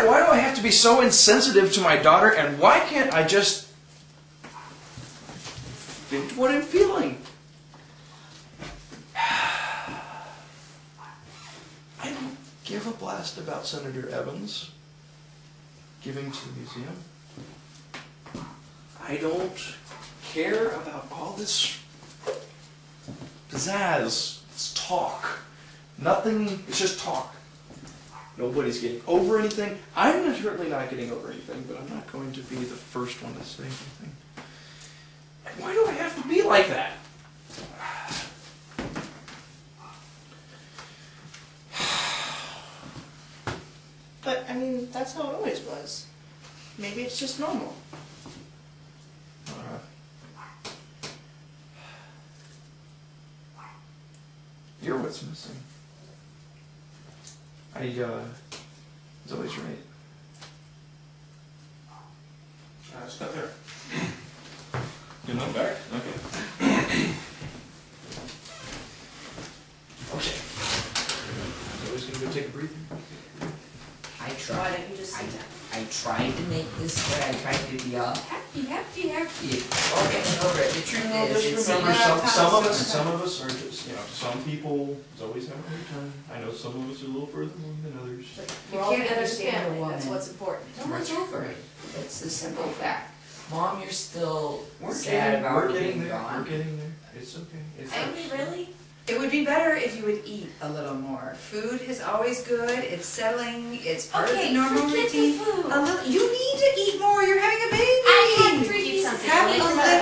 why do I have to be so insensitive to my daughter, and why can't I just think what I'm feeling? I don't give a blast about Senator Evans giving to the museum. I don't care about all this pizzazz. It's talk. Nothing, it's just talk. Nobody's getting over anything. I'm certainly not getting over anything, but I'm not going to be the first one to say anything. And why do I have to be like that? But, I mean, that's how it always was. Maybe it's just normal. You're what's missing. It's always right. Step there. You're not back? Okay. Okay. Always gonna go take a breather? I tried. Why don't you just sit down? I tried to make this way. I tried to be all happy. Happy. All getting over it. The truth No, is, just it's remember, not some of us are just, some people always have a hard time. I know some of us are a little further along than others. You We're all can't gonna understand stand a family, that's woman. what's important. No one's over it. It's the simple fact. Mom, you're still We're sad about getting being there. gone. We're getting there. It's okay. It's Really? It would be better if you would eat a little more. Food is always good, it's settling, it's part of the normal forget routine. the food. A little, you need to eat more, you're having a baby. I had 3 pieces of Have a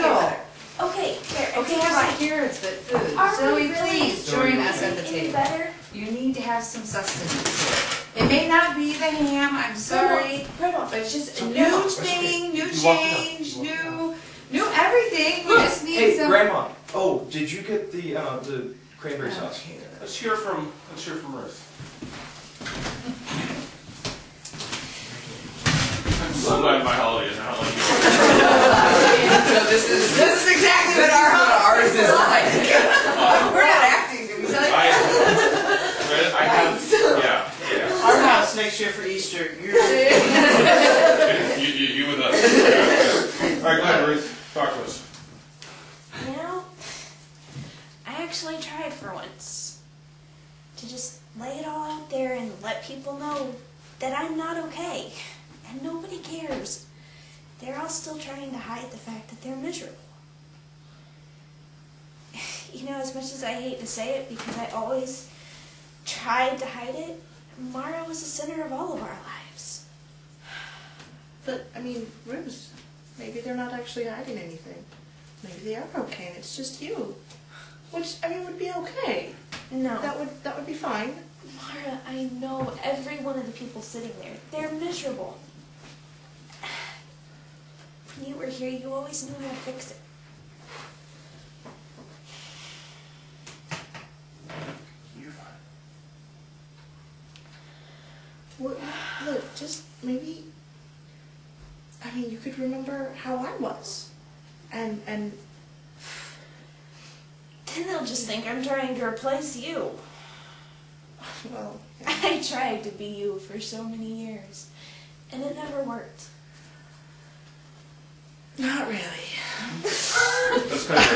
little. Okay, there. Okay, you're have right. some carrots, but food. Are So we really please join us at the Any table. better? You need to have some sustenance here. It may not be the ham, I'm sorry, but it's just a new thing, new change, new everything. We just need Hey, some. Grandma. Oh, did you get the cranberry sauce? Okay. Let's hear from Ruth. I'm so glad my holiday is not like yours. So this is exactly what ours is like. We're not acting, did we tell you? I have, yeah. Our house next year for Easter. You with us. All right, go ahead, Ruth. Talk to us. You know, I actually tried for once to just lay it all out there and let people know that I'm not okay. And nobody cares. They're all still trying to hide the fact that they're miserable. You know, as much as I hate to say it, because I always tried to hide it, Mara was the center of all of our lives. But, I mean, Ruth, maybe they're not actually hiding anything. Maybe they are okay and it's just you. Which, I mean, would be okay. No. That would be fine. Mara, I know every one of the people sitting there. They're miserable. When you were here, you always knew how to fix it. You're fine. Well, look, just maybe, I mean, you could remember how I was. And Then they'll just think I'm trying to replace you. well, I tried to be you for so many years, and it never worked. not really. That's kind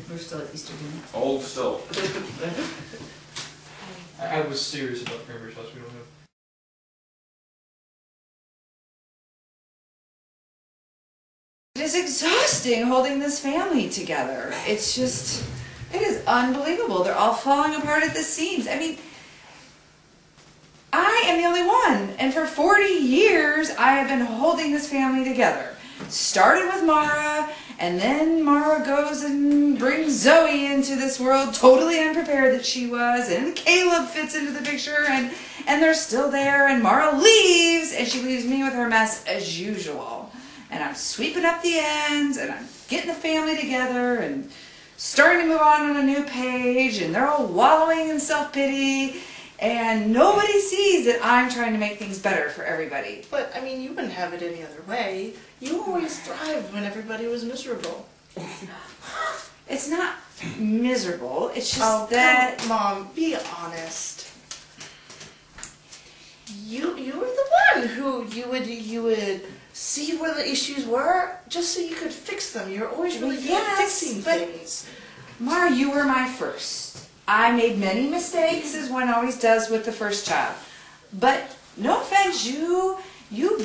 We're still at Easter dinner. Old still. I was serious about cranberry sauce. We don't have. It is exhausting holding this family together. It's just, it is unbelievable. They're all falling apart at the seams. I mean, I am the only one. And for 40 years, I have been holding this family together. Started with Mara, and then Mara goes and brings Zoe into this world, totally unprepared that she was, and Caleb fits into the picture, and they're still there, and Mara leaves, and she leaves me with her mess as usual. And I'm sweeping up the ends, and I'm getting the family together, and starting to move on a new page, and they're all wallowing in self-pity, and nobody sees that I'm trying to make things better for everybody. But, I mean, you wouldn't have it any other way. You always thrived when everybody was miserable. It's not miserable. It's just Oh, that. Mom, be honest. You were the one who you would see where the issues were just so you could fix them. You're always really good at Yes, fixing but- things. Mara, you were my first. I made many mistakes, as one always does with the first child. But no offense, you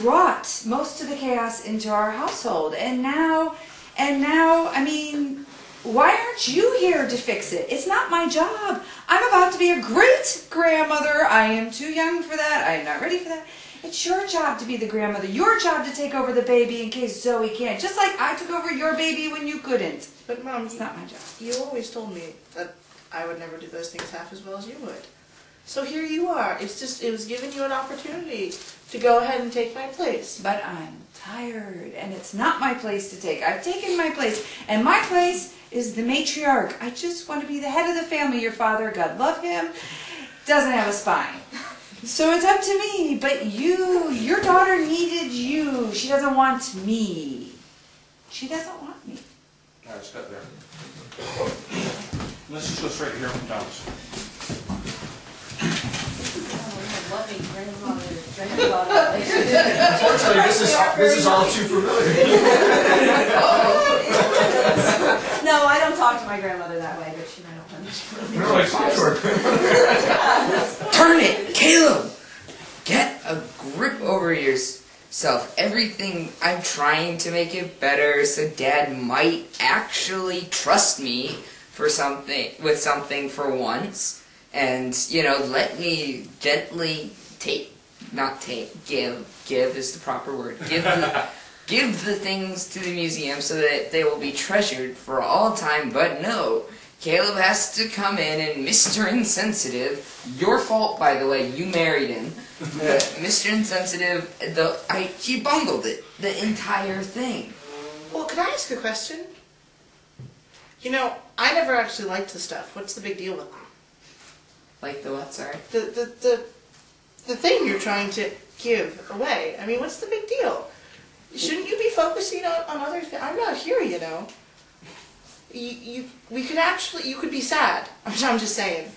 brought most of the chaos into our household, and now, I mean, why aren't you here to fix it? It's not my job. I'm about to be a great grandmother. I am too young for that. I am not ready for that. It's your job to be the grandmother. Your job to take over the baby in case Zoe can't. Just like I took over your baby when you couldn't. But Mom, It's not my job. you always told me that I would never do those things half as well as you would. So here you are. It was giving you an opportunity to go ahead and take my place. But I'm tired, and it's not my place to take. I've taken my place, and my place is the matriarch. I just want to be the head of the family. Your father, God love him, doesn't have a spine. So it's up to me, but your daughter needed you. She doesn't want me. She doesn't want me. All right, step there. Let's just go straight here from Thomas. Loving grandmother. Unfortunately, this is all too familiar. No, I don't talk to my grandmother that way, but she might not understand. No, I talked to her. Turn it, Caleb! Get a grip over yourself. Everything, I'm trying to make it better so Dad might actually trust me with something for once. And, let me gently give is the proper word. Give the things to the museum so that they will be treasured for all time. But no, Caleb has to come in and Mr. Insensitive, your fault by the way, you married him. Mr. Insensitive, he bungled it, the entire thing. Well, could I ask a question? I never actually liked the stuff. What's the big deal with them? Like the what, sorry? The thing you're trying to give away. I mean, what's the big deal? Shouldn't you be focusing on other things? I'm not here, You could be sad. I'm just saying.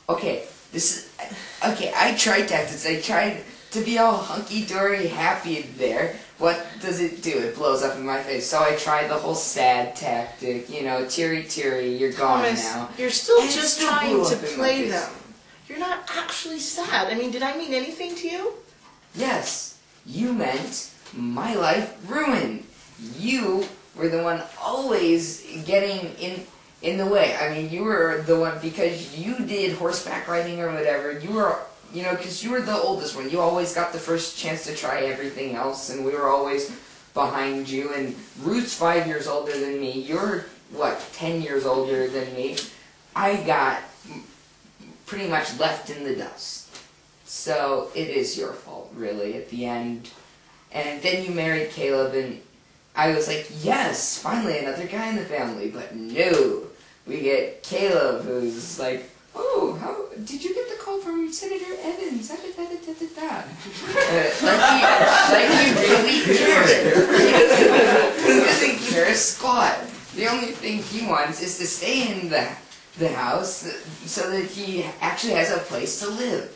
Okay, I tried tactics. I tried to be all hunky-dory happy there. What does it do? It blows up in my face. So I tried the whole sad tactic, teary, you're gone Thomas, now. you're still And it just still trying blew to up in my play face. them. You're not actually sad. I mean, did I mean anything to you? Yes, you meant my life ruined. You were the one always getting in the way. I mean, you were the one, because you did horseback riding or whatever, you were, because you were the oldest one. You always got the first chance to try everything else, and we were always behind you. And Ruth's 5 years older than me. You're, 10 years older than me. I got pretty much left in the dust. So it is your fault, really, at the end. And then you married Caleb, and I was like, yes, finally another guy in the family. But no, we get Caleb, who's like, oh, how did you get the call from Senator Evans? Like he really cares. He doesn't care a squat. The only thing he wants is to stay in the house so that he actually has a place to live.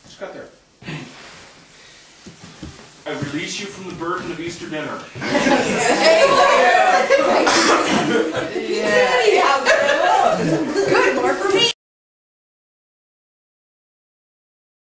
Just got there. I release you from the burden of Easter dinner. Yeah. Good, more for me.